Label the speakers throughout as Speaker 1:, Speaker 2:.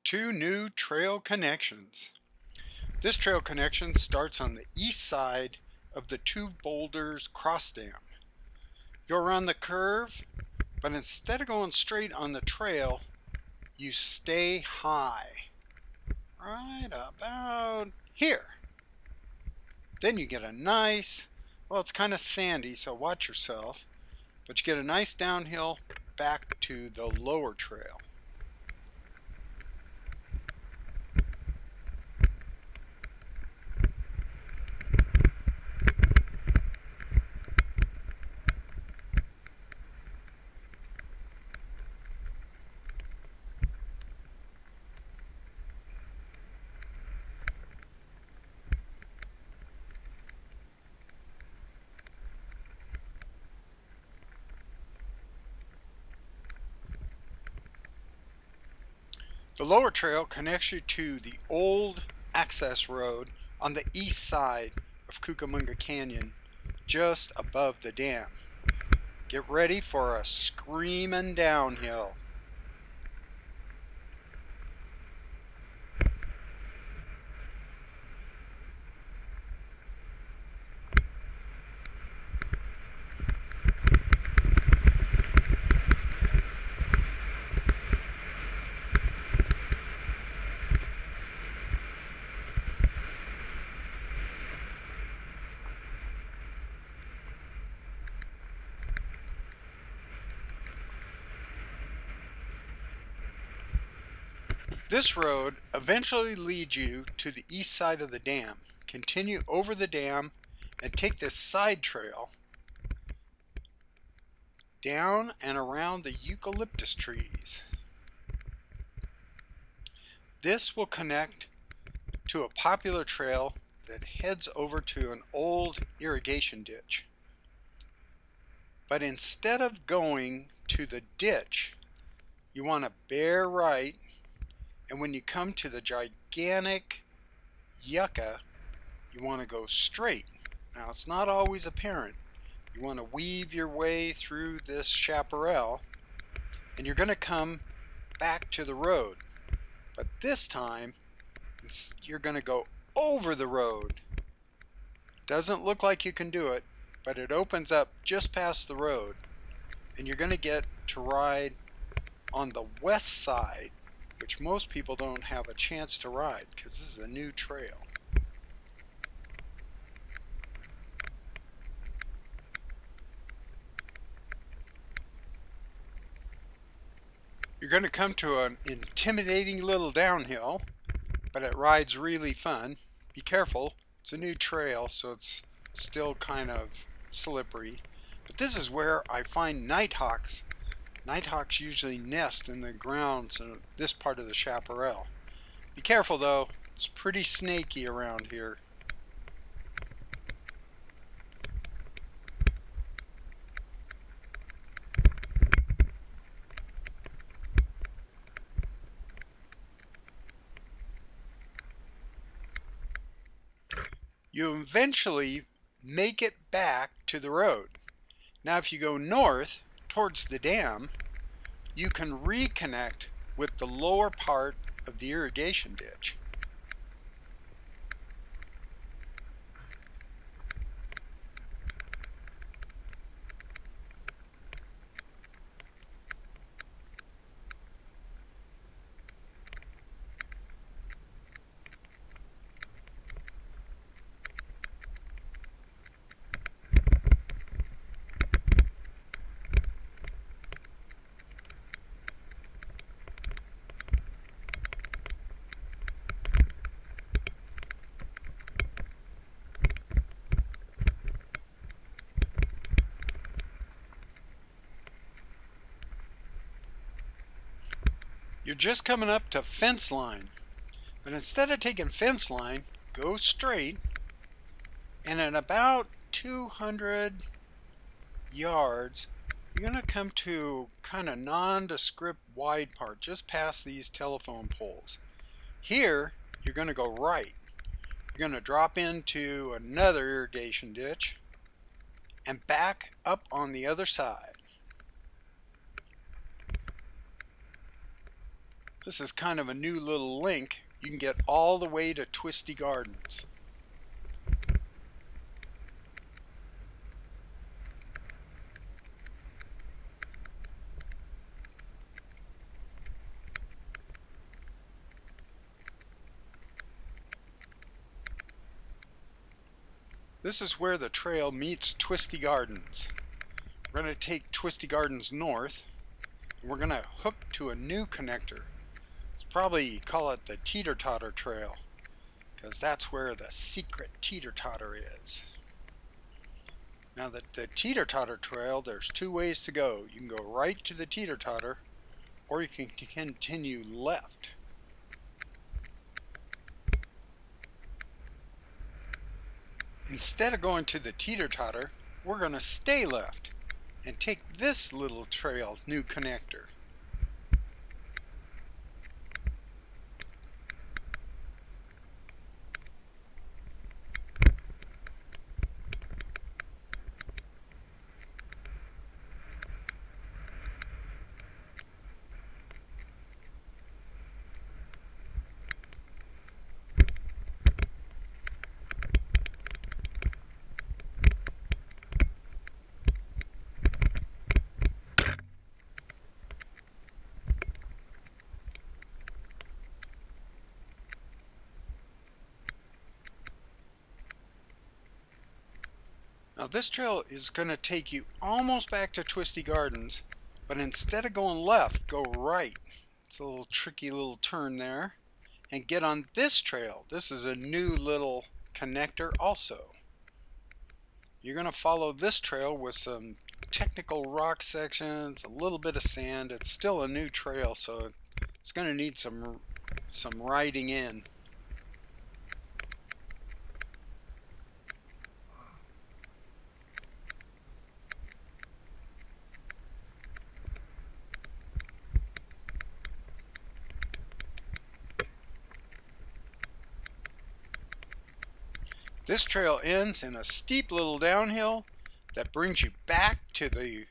Speaker 1: Two new trail connections. This trail connection starts on the east side of the Two Boulders Cross Dam. Go around the curve, but instead of going straight on the trail, you stay high, right about here. Then you get a nice, well, it's kind of sandy, so watch yourself, but you get a nice downhill back to the lower trail. The lower trail connects you to the old access road on the east side of Cucamonga Canyon, just above the dam. Get ready for a screaming downhill. This road eventually leads you to the east side of the dam. Continue over the dam and take this side trail down and around the eucalyptus trees. This will connect to a popular trail that heads over to an old irrigation ditch. But instead of going to the ditch, you want to bear right, and when you come to the gigantic yucca, you want to go straight. Now, it's not always apparent. You want to weave your way through this chaparral, and you're going to come back to the road. But this time, you're going to go over the road. It doesn't look like you can do it, but it opens up just past the road, and you're going to get to ride on the west side, which most people don't have a chance to ride because this is a new trail. You're going to come to an intimidating little downhill, but it rides really fun. Be careful, it's a new trail, so it's still kind of slippery. But this is where I find nighthawks. Nighthawks usually nest in the grounds in this part of the chaparral. Be careful though, it's pretty snaky around here. You eventually make it back to the road. Now if you go north towards the dam, you can reconnect with the lower part of the irrigation ditch. You're just coming up to fence line, but instead of taking fence line, go straight, and in about 200 yards, you're going to come to kind of nondescript wide part just past these telephone poles. Here, you're going to go right. You're going to drop into another irrigation ditch and back up on the other side. This is kind of a new little link. You can get all the way to Twisty Gardens. This is where the trail meets Twisty Gardens. We're going to take Twisty Gardens north, and we're going to hook to a new connector. It's probably call it the Teeter-Totter Trail, because that's where the secret teeter-totter is. Now the Teeter-Totter Trail, there's two ways to go. You can go right to the Teeter-Totter, or you can continue left. Instead of going to the Teeter-Totter, we're going to stay left and take this little trail, new connector. Now this trail is going to take you almost back to Twisty Gardens, but instead of going left, go right. It's a little tricky little turn there. And get on this trail. This is a new little connector also. You're going to follow this trail with some technical rock sections, a little bit of sand. It's still a new trail, so it's going to need some riding in. This trail ends in a steep little downhill that brings you back to the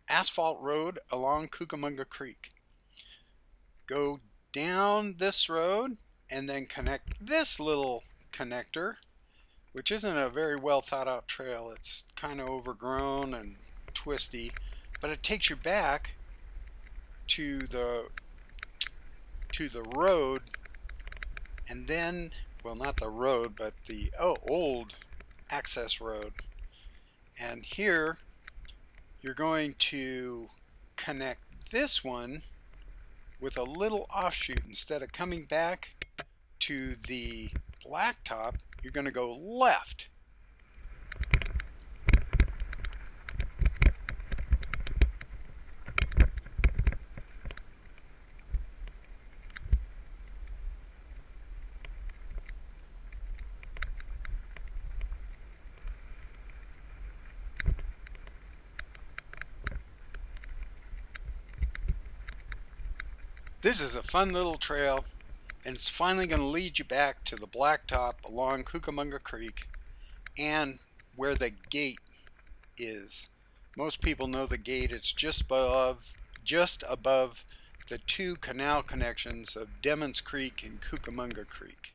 Speaker 1: asphalt road along Cucamonga Creek. Go down this road and then connect this little connector, which isn't a very well thought out trail. It's kind of overgrown and twisty, but it takes you back to the road, and then, well, not the road, but the old access road. And here you're going to connect this one with a little offshoot. Instead of coming back to the blacktop, you're going to go left. This is a fun little trail, and it's finally going to lead you back to the blacktop along Cucamonga Creek and where the gate is. Most people know the gate. It's just above the two canal connections of Demons Creek and Cucamonga Creek.